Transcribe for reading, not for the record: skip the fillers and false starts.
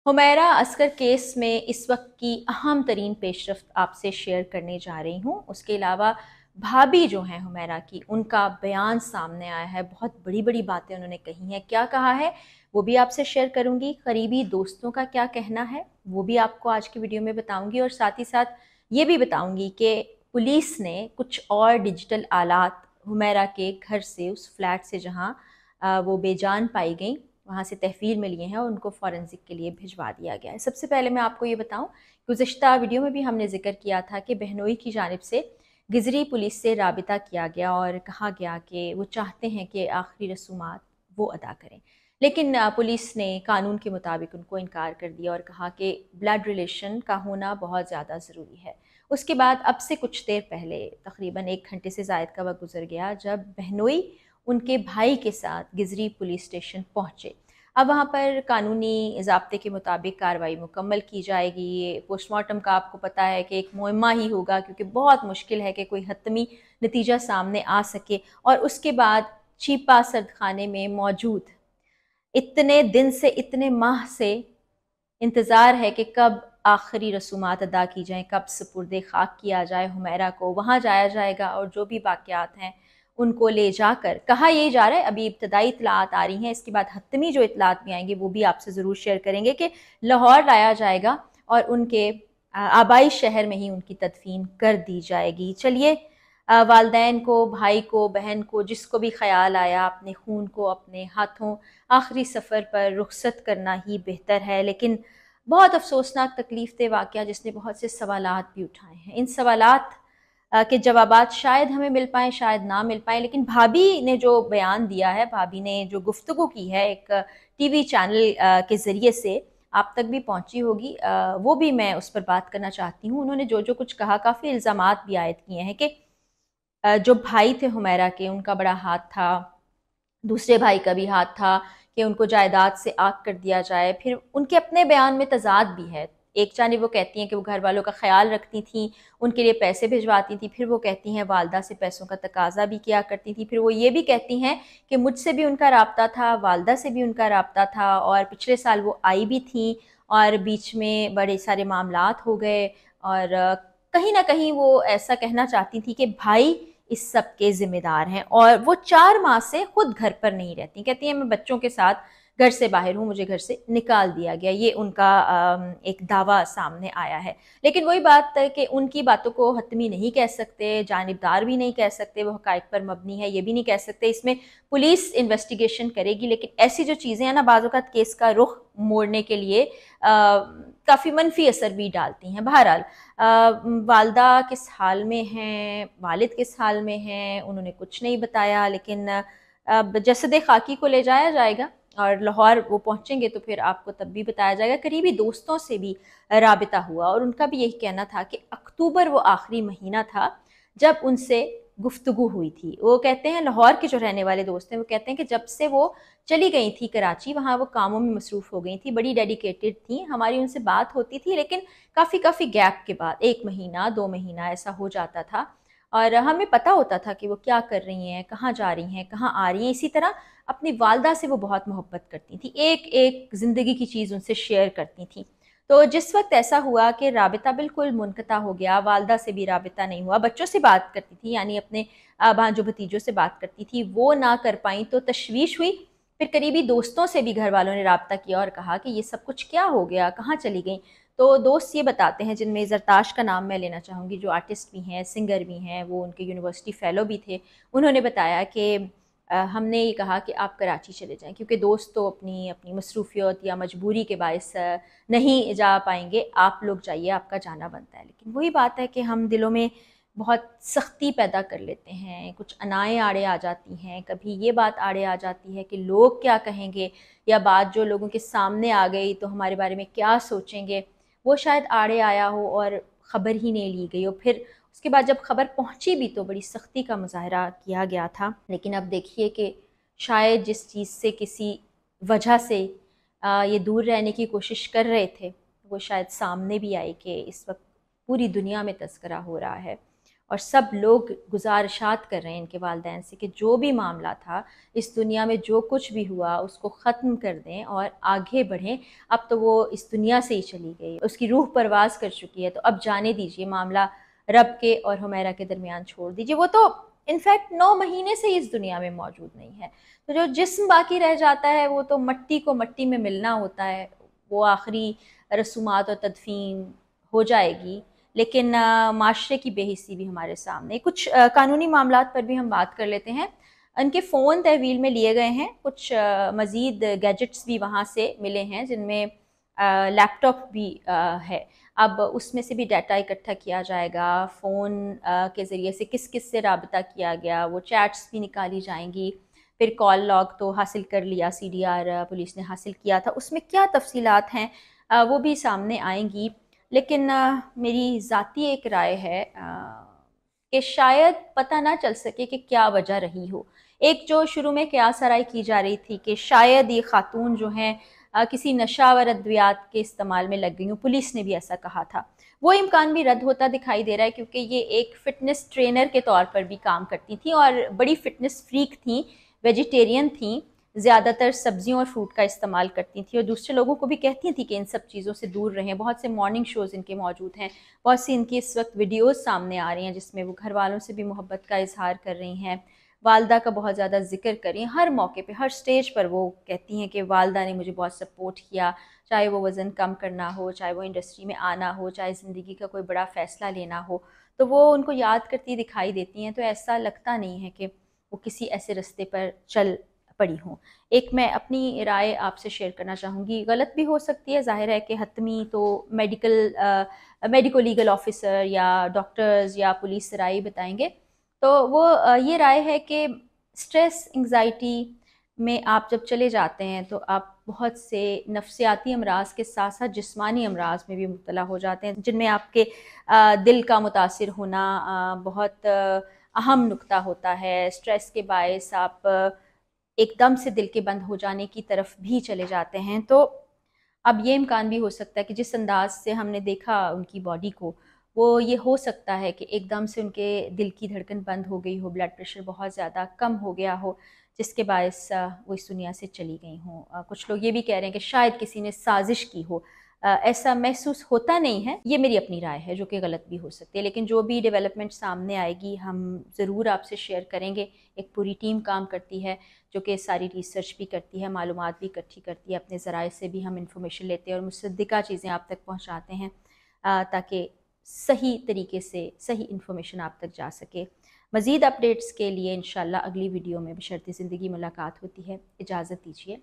Humaira Asghar case में इस वक्त की अहम तरीन पेशरफ्त आपसे शेयर करने जा रही हूँ। उसके अलावा भाभी जो हैं हुमैरा की, उनका बयान सामने आया है। बहुत बड़ी बड़ी बातें उन्होंने कही हैं। क्या कहा है वो भी आपसे शेयर करूँगी। करीबी दोस्तों का क्या कहना है वो भी आपको आज की वीडियो में बताऊँगी, और साथ ही साथ ये भी बताऊँगी कि पुलिस ने कुछ और डिजिटल आलात हुमैरा के घर से, उस फ्लैट से जहाँ वो बेजान पाई गई, वहाँ से तहवील में लिए हैं और उनको फॉरेंसिक के लिए भिजवा दिया गया है। सबसे पहले मैं आपको ये बताऊं, गुज़िश्ता वीडियो में भी हमने जिक्र किया था कि बहनोई की जानिब से गिजरी पुलिस से राबिता किया गया और कहा गया कि वो चाहते हैं कि आखिरी रसूमात वो अदा करें, लेकिन पुलिस ने कानून के मुताबिक उनको इनकार कर दिया और कहा कि ब्लड रिलेशन का होना बहुत ज़्यादा ज़रूरी है। उसके बाद अब से कुछ देर पहले, तकरीबन 1 घंटे से ज़ायद का वक्त गुजर गया, जब बहनोई उनके भाई के साथ गिजरी पुलिस स्टेशन पहुँचे। अब वहाँ पर कानूनी ज़ाब्ते के मुताबिक कार्रवाई मुकम्मल की जाएगी। ये पोस्टमार्टम का आपको पता है कि एक मुअम्मा ही होगा, क्योंकि बहुत मुश्किल है कि कोई हतमी नतीजा सामने आ सके। और उसके बाद छिपा सर्दखाने में मौजूद इतने दिन से, इतने माह से इंतज़ार है कि कब आखिरी रसूमात अदा की जाएँ, कब सुपुर्दे खाक किया जाए हुमैरा को। वहाँ जाया जाएगा और जो भी वाक़यात हैं उनको ले जाकर, कहा यही जा रहा है, अभी इब्तदाई इतलात आ रही हैं, इसके बाद हतमी जो इतलात भी आएंगे वो भी आपसे ज़रूर शेयर करेंगे, कि लाहौर लाया जाएगा और उनके आबाई शहर में ही उनकी तदफीन कर दी जाएगी। चलिए, वालदैन को, भाई को, बहन को, जिसको भी ख्याल आया, अपने खून को अपने हाथों आखिरी सफ़र पर रुखसत करना ही बेहतर है। लेकिन बहुत अफसोसनाक तकलीफ दे वाक़या, जिसने बहुत से सवालात भी उठाए हैं। इन सवालात के जवाबात शायद हमें मिल पाएँ, शायद ना मिल पाएँ, लेकिन भाभी ने जो बयान दिया है, भाभी ने जो गुफ्तगू की है एक टीवी चैनल के ज़रिए से, आप तक भी पहुंची होगी, वो भी मैं उस पर बात करना चाहती हूँ। उन्होंने जो जो कुछ कहा, काफ़ी इल्ज़ामात भी आयद किए हैं कि जो भाई थे हुमैरा के, उनका बड़ा हाथ था, दूसरे भाई का भी हाथ था कि उनको जायदाद से आग कर दिया जाए। फिर उनके अपने बयान में तज़ाद भी है। एक जानिब वो कहती हैं कि वो घर वालों का ख्याल रखती थीं, उनके लिए पैसे भिजवाती थी, फिर वो कहती हैं वालदा से पैसों का तकाजा भी किया करती थी। फिर वो ये भी कहती हैं कि मुझसे भी उनका राब्ता था, वालदा से भी उनका राब्ता था, और पिछले साल वो आई भी थी और बीच में बड़े सारे मामलात हो गए। और कहीं ना कहीं वो ऐसा कहना चाहती थी कि भाई इस सब के ज़िम्मेदार हैं, और वो 4 माह से खुद घर पर नहीं रहती। कहती हैं मैं बच्चों के साथ घर से बाहर हूँ, मुझे घर से निकाल दिया गया। ये उनका एक दावा सामने आया है। लेकिन वही बात है कि उनकी बातों को हतमी नहीं कह सकते, जानिबदार भी नहीं कह सकते, वो हक़ाइक़ पर मबनी है ये भी नहीं कह सकते। इसमें पुलिस इन्वेस्टिगेशन करेगी, लेकिन ऐसी जो चीज़ें हैं ना, बाज़ औक़ात केस का रुख मोड़ने के लिए काफ़ी मनफी असर भी डालती हैं। बहरहाल, वालदा किस हाल में हैं, वालिद किस हाल में हैं, उन्होंने कुछ नहीं बताया। लेकिन अब जसद खाकी को ले जाया जाएगा और लाहौर वो पहुंचेंगे तो फिर आपको तब भी बताया जाएगा। करीबी दोस्तों से भी राबिता हुआ और उनका भी यही कहना था कि अक्टूबर वो आखिरी महीना था जब उनसे गुफ्तगू हुई थी। वो कहते हैं, लाहौर के जो रहने वाले दोस्त हैं, वो कहते हैं कि जब से वो चली गई थी कराची, वहाँ वो कामों में मसरूफ़ हो गई थी, बड़ी डेडिकेटेड थी, हमारी उनसे बात होती थी, लेकिन काफ़ी गैप के बाद 1 महीना 2 महीना ऐसा हो जाता था, और हमें पता होता था कि वो क्या कर रही हैं, कहाँ जा रही हैं, कहाँ आ रही हैं। इसी तरह अपनी वालदा से वो बहुत मोहब्बत करती थी, एक एक ज़िंदगी की चीज़ उनसे शेयर करती थी। तो जिस वक्त ऐसा हुआ कि राबिता बिल्कुल मुनक़ता हो गया, वालदा से भी राबिता नहीं हुआ, बच्चों से बात करती थी, यानी अपने भांजो भतीजों से बात करती थी, वो ना कर पाई तो तशवीश हुई। फिर करीबी दोस्तों से भी घर वालों ने राब्ता किया और कहा कि ये सब कुछ क्या हो गया, कहाँ चली गई। तो दोस्त ये बताते हैं, जिनमें ज़रताश का नाम मैं लेना चाहूँगी, जो आर्टिस्ट भी हैं, सिंगर भी हैं, वो उनके यूनिवर्सिटी फ़ेलो भी थे। उन्होंने बताया कि हमने ये कहा कि आप कराची चले जाएँ, क्योंकि दोस्त तो अपनी अपनी मसरूफ़ियत या मजबूरी के बायस नहीं जा पाएंगे, आप लोग जाइए, आपका जाना बनता है। लेकिन वही बात है कि हम दिलों में बहुत सख्ती पैदा कर लेते हैं, कुछ अनाएँ आड़े आ जाती हैं, कभी ये बात आड़े आ जाती है कि लोग क्या कहेंगे, या बात जो लोगों के सामने आ गई तो हमारे बारे में क्या सोचेंगे, वो शायद आड़े आया हो और ख़बर ही नहीं ली गई हो। फिर उसके बाद जब खबर पहुंची भी तो बड़ी सख्ती का मुजाहरा किया गया था। लेकिन अब देखिए कि शायद जिस चीज़ से, किसी वजह से ये दूर रहने की कोशिश कर रहे थे, वो शायद सामने भी आई कि इस वक्त पूरी दुनिया में तज़किरा हो रहा है। اور سب لوگ گزارشات کر رہے ہیں ان کے والدین سے کہ جو بھی معاملہ تھا، اس دنیا میں جو کچھ بھی ہوا اس کو ختم کر دیں اور آگے بڑھیں. اب تو وہ اس دنیا سے ہی چلی گئی، اس کی روح پرواز کر چکی ہے، تو اب جانے دیجیے، معاملہ رب کے اور حمیرہ کے درمیان چھوڑ دیجیے. وہ تو انفیکٹ 9 مہینے سے ہی اس دنیا میں موجود نہیں ہے. تو جو جسم باقی رہ جاتا ہے وہ تو مٹی کو مٹی میں ملنا ہوتا ہے، وہ آخری رسومات اور تدفین ہو جائے گی. لیکن معاشرے کی بے حسی بھی ہمارے سامنے. کچھ قانونی معاملات پر بھی ہم بات کر لیتے ہیں. ان کے فون تحویل میں لیے گئے ہیں، کچھ مزید گیجٹس بھی وہاں سے ملے ہیں جن میں لیپ ٹاپ بھی ہے. اب اس میں سے بھی ڈیٹا اکٹھا کیا جائے گا، فون کے ذریعے سے کس کس سے رابطہ کیا گیا، وہ چیٹس بھی نکالی جائیں گی. پھر کال لاگ تو حاصل کر لیا، CDR پولیس نے حاصل کیا تھا، اس میں کیا تفصیلات ہیں وہ بھی سامنے آئیں گی. لیکن میری ذاتی ایک رائے ہے کہ شاید پتہ نہ چل سکے کہ کیا وجہ رہی ہو. ایک جو شروع میں قیاس آرائی کی جا رہی تھی کہ شاید یہ خاتون جو ہیں کسی نشہ آور ادویات کے استعمال میں لگ گئی ہوں، پولیس نے بھی ایسا کہا تھا. وہ امکان بھی رد ہوتا دکھائی دے رہا ہے کیونکہ یہ ایک فٹنس ٹرینر کے طور پر بھی کام کرتی تھیں اور بڑی فٹنس فریک تھیں، ویجیٹیرین تھیں، زیادہ تر سبزیوں اور فروٹ کا استعمال کرتی تھیں اور دوسرے لوگوں کو بھی کہتی تھیں کہ ان سب چیزوں سے دور رہیں. بہت سے مارننگ شوز ان کے موجود ہیں، بہت سی ان کی اس وقت ویڈیوز سامنے آ رہی ہیں جس میں وہ گھر والوں سے بھی محبت کا اظہار کر رہی ہیں، والدہ کا بہت زیادہ ذکر کر رہی ہیں. ہر موقع پہ، ہر سٹیج پر وہ کہتی ہیں کہ والدہ نے مجھے بہت سپورٹ کیا، چاہے وہ وزن کم کرنا ہو، چاہے وہ انڈسٹری میں آنا ہو، چاہے زندگی کا کوئی بڑا فیصلہ لینا ہو، تو وہ ان کو یاد کرتی دکھائی دیتی ہیں. تو ایسا لگتا نہیں ہے کہ وہ کسی ایسے رستے پر چل پڑی ہوں. ایک میں اپنی رائے آپ سے شیئر کرنا چاہوں گی، غلط بھی ہو سکتی ہے، ظاہر ہے کہ حتمی تو میڈیکو لیگل آفیسر یا ڈاکٹرز یا پولیس رائے بتائیں گے. تو وہ یہ رائے ہے کہ سٹریس انگزائٹی میں آپ جب چلے جاتے ہیں تو آپ بہت سے نفسیاتی امراض کے ساتھ ساتھ جسمانی امراض میں بھی مبتلا ہو جاتے ہیں، جن میں آپ کے دل کا متاثر ہونا بہت اہم نقطہ ہوتا ہے. سٹریس کے باعث آپ ایک دم سے دل کے بند ہو جانے کی طرف بھی چلے جاتے ہیں. تو اب یہ امکان بھی ہو سکتا ہے کہ جس انداز سے ہم نے دیکھا ان کی باڈی کو، وہ یہ ہو سکتا ہے کہ ایک دم سے ان کے دل کی دھڑکن بند ہو گئی ہو، بلڈ پریشر بہت زیادہ کم ہو گیا ہو، جس کے باعث وہ اس دنیا سے چلی گئی ہوں. کچھ لوگ یہ بھی کہہ رہے ہیں کہ شاید کسی نے سازش کی ہو. ایسا محسوس ہوتا نہیں ہے، یہ میری اپنی رائے ہے جو کہ غلط بھی ہو سکتی ہے. لیکن جو بھی ڈیولپمنٹ سامنے آئے گی ہم ضرور آپ سے شیئر کریں گے. ایک پوری ٹیم کام کرتی ہے جو کہ ساری ریسرچ بھی کرتی ہے، معلومات بھی اکٹھی کرتی ہے، اپنے ذرائع سے بھی ہم انفارمیشن لیتے ہیں اور مصدقہ چیزیں آپ تک پہنچاتے ہیں تاکہ صحیح طریقے سے صحیح انفارمیشن آپ تک جا سکے. مزید اپڈیٹس کے لیے انشاءاللہ اگلی ویڈیو میں بشرط زندگی ملاقات ہوتی ہے. اجازت دیجیے.